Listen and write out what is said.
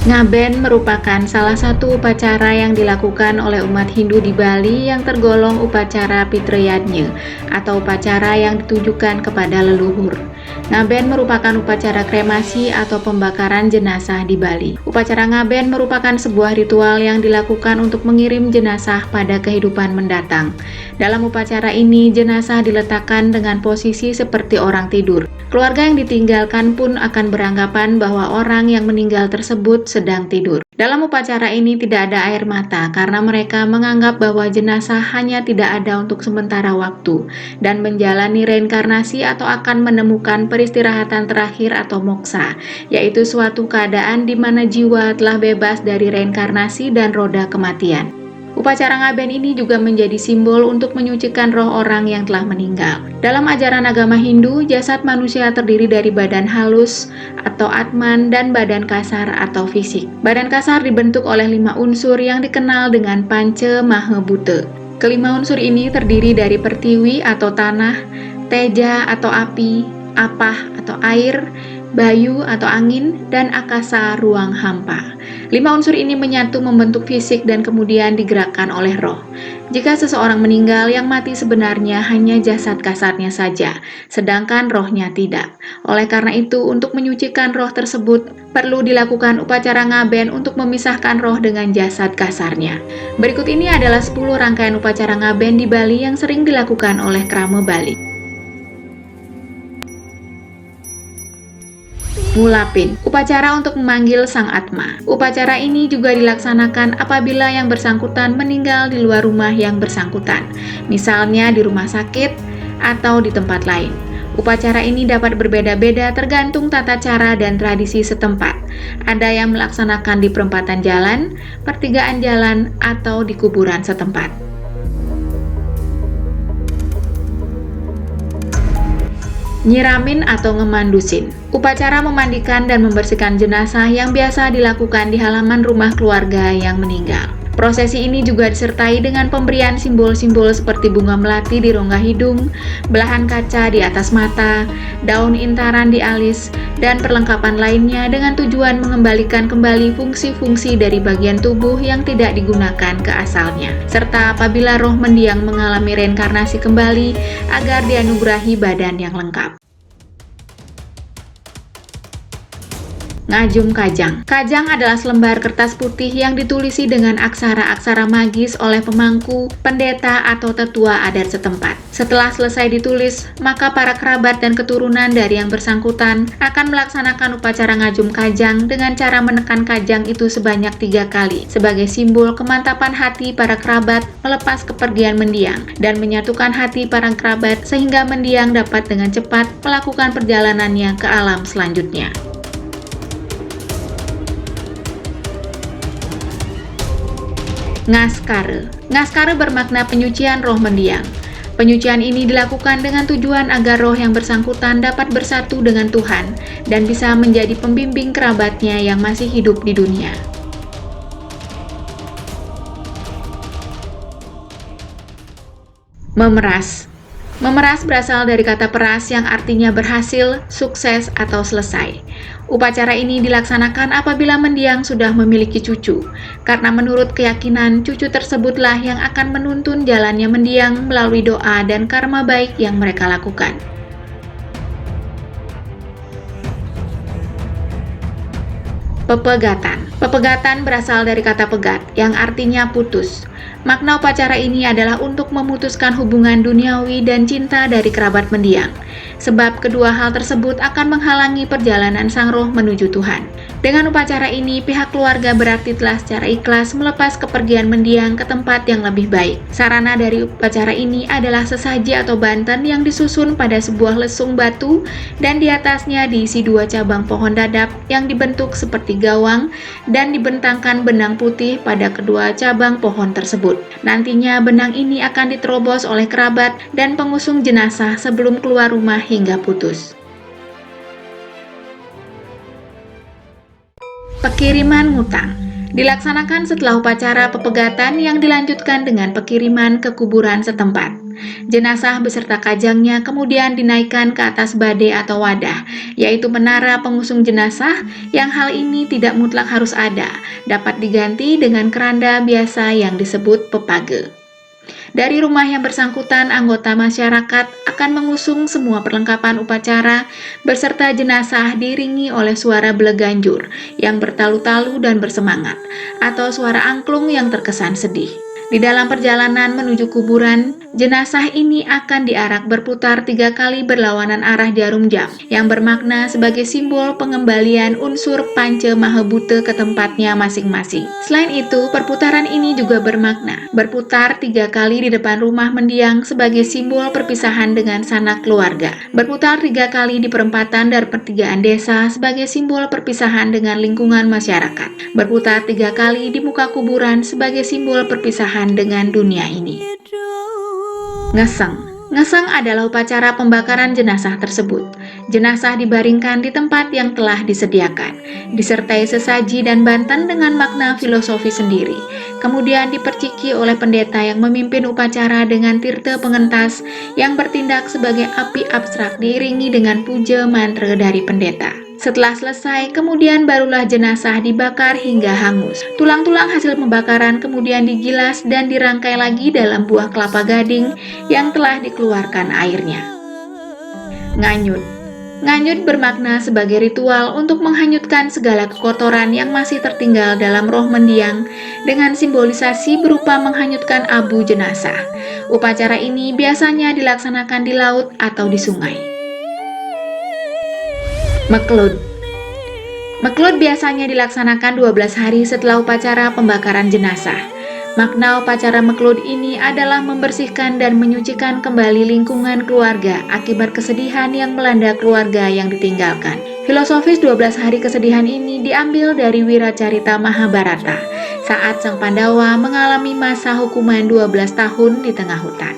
Ngaben merupakan salah satu upacara yang dilakukan oleh umat Hindu di Bali yang tergolong upacara Pitrayadnya atau upacara yang ditujukan kepada leluhur. Ngaben merupakan upacara kremasi atau pembakaran jenazah di Bali. Upacara ngaben merupakan sebuah ritual yang dilakukan untuk mengirim jenazah pada kehidupan mendatang. Dalam upacara ini, jenazah diletakkan dengan posisi seperti orang tidur. Keluarga yang ditinggalkan pun akan beranggapan bahwa orang yang meninggal tersebut sedang tidur. Dalam upacara ini tidak ada air mata karena mereka menganggap bahwa jenazah hanya tidak ada untuk sementara waktu dan menjalani reinkarnasi atau akan menemukan peristirahatan terakhir atau moksa, yaitu suatu keadaan di mana jiwa telah bebas dari reinkarnasi dan roda kematian. Upacara ngaben ini juga menjadi simbol untuk menyucikan roh orang yang telah meninggal. Dalam ajaran agama Hindu, jasad manusia terdiri dari badan halus atau atman dan badan kasar atau fisik. Badan kasar dibentuk oleh 5 unsur yang dikenal dengan Panca Maha Bhuta. Kelima unsur ini terdiri dari pertiwi atau tanah, teja atau api, apah atau air, bayu atau angin, dan akasa ruang hampa. 5 unsur ini menyatu membentuk fisik dan kemudian digerakkan oleh roh. Jika seseorang meninggal, yang mati sebenarnya hanya jasad kasarnya saja, sedangkan rohnya tidak. Oleh karena itu, untuk menyucikan roh tersebut, perlu dilakukan upacara ngaben untuk memisahkan roh dengan jasad kasarnya. Berikut ini adalah 10 rangkaian upacara ngaben di Bali yang sering dilakukan oleh Krama Bali. Ngulapin, upacara untuk memanggil sang atma. Upacara ini juga dilaksanakan apabila yang bersangkutan meninggal di luar rumah yang bersangkutan, misalnya di rumah sakit atau di tempat lain. Upacara ini dapat berbeda-beda tergantung tata cara dan tradisi setempat. Ada yang melaksanakan di perempatan jalan, pertigaan jalan, atau di kuburan setempat. Nyiramin atau ngemandusin, upacara memandikan dan membersihkan jenazah yang biasa dilakukan di halaman rumah keluarga yang meninggal. Prosesi ini juga disertai dengan pemberian simbol-simbol seperti bunga melati di rongga hidung, belahan kaca di atas mata, daun intaran di alis, dan perlengkapan lainnya dengan tujuan mengembalikan kembali fungsi-fungsi dari bagian tubuh yang tidak digunakan ke asalnya. Serta apabila roh mendiang mengalami reinkarnasi kembali agar dianugerahi badan yang lengkap. Ngajum Kajang. Kajang adalah selembar kertas putih yang ditulisi dengan aksara-aksara magis oleh pemangku, pendeta, atau tetua adat setempat. Setelah selesai ditulis, maka para kerabat dan keturunan dari yang bersangkutan akan melaksanakan upacara ngajum kajang dengan cara menekan kajang itu sebanyak 3 kali sebagai simbol kemantapan hati para kerabat melepas kepergian mendiang dan menyatukan hati para kerabat sehingga mendiang dapat dengan cepat melakukan perjalanannya ke alam selanjutnya. Ngaskara. Ngaskara bermakna penyucian roh mendiang. Penyucian ini dilakukan dengan tujuan agar roh yang bersangkutan dapat bersatu dengan Tuhan dan bisa menjadi pembimbing kerabatnya yang masih hidup di dunia. Memeras. Memeras berasal dari kata peras yang artinya berhasil, sukses, atau selesai. Upacara ini dilaksanakan apabila mendiang sudah memiliki cucu, karena menurut keyakinan cucu tersebutlah yang akan menuntun jalannya mendiang melalui doa dan karma baik yang mereka lakukan. Pepegatan. Pepegatan berasal dari kata pegat yang artinya putus. Makna upacara ini adalah untuk memutuskan hubungan duniawi dan cinta dari kerabat mendiang, sebab kedua hal tersebut akan menghalangi perjalanan sang roh menuju Tuhan. Dengan upacara ini, pihak keluarga berarti telah secara ikhlas melepas kepergian mendiang ke tempat yang lebih baik. Sarana dari upacara ini adalah sesaji atau banten yang disusun pada sebuah lesung batu dan di atasnya diisi 2 cabang pohon dadap yang dibentuk seperti gawang dan dibentangkan benang putih pada kedua cabang pohon tersebut. Nantinya benang ini akan diterobos oleh kerabat dan pengusung jenazah sebelum keluar rumah hingga putus. Pekiriman ngutang. Dilaksanakan setelah upacara pepegatan yang dilanjutkan dengan pekiriman ke kuburan setempat. Jenazah beserta kajangnya kemudian dinaikkan ke atas bade atau wadah, yaitu menara pengusung jenazah yang hal ini tidak mutlak harus ada, dapat diganti dengan keranda biasa yang disebut pepage. Dari rumah yang bersangkutan, anggota masyarakat akan mengusung semua perlengkapan upacara beserta jenazah diiringi oleh suara beleganjur yang bertalu-talu dan bersemangat, atau suara angklung yang terkesan sedih. Di dalam perjalanan menuju kuburan, jenazah ini akan diarak berputar 3 kali berlawanan arah jarum jam, yang bermakna sebagai simbol pengembalian unsur Panca Mahabhuta ke tempatnya masing-masing. Selain itu, perputaran ini juga bermakna berputar 3 kali di depan rumah mendiang sebagai simbol perpisahan dengan sanak keluarga, berputar 3 kali di perempatan dan pertigaan desa sebagai simbol perpisahan dengan lingkungan masyarakat, berputar 3 kali di muka kuburan sebagai simbol perpisahan dengan dunia ini. Ngeseng. Ngeseng adalah upacara pembakaran jenazah tersebut. Jenazah dibaringkan di tempat yang telah disediakan, disertai sesaji dan banten dengan makna filosofi sendiri. Kemudian diperciki oleh pendeta yang memimpin upacara dengan tirta pengentas yang bertindak sebagai api abstrak diiringi dengan puja mantra dari pendeta. Setelah selesai, kemudian barulah jenazah dibakar hingga hangus. Tulang-tulang hasil pembakaran kemudian digilas dan dirangkai lagi dalam buah kelapa gading yang telah dikeluarkan airnya. Nganyut. Nganyut bermakna sebagai ritual untuk menghanyutkan segala kekotoran yang masih tertinggal dalam roh mendiang dengan simbolisasi berupa menghanyutkan abu jenazah. Upacara ini biasanya dilaksanakan di laut atau di sungai. Meklud. Meklud biasanya dilaksanakan 12 hari setelah upacara pembakaran jenazah. Makna upacara meklud ini adalah membersihkan dan menyucikan kembali lingkungan keluarga akibat kesedihan yang melanda keluarga yang ditinggalkan. Filosofis 12 hari kesedihan ini diambil dari Wiracarita Mahabharata, saat sang Pandawa mengalami masa hukuman 12 tahun di tengah hutan.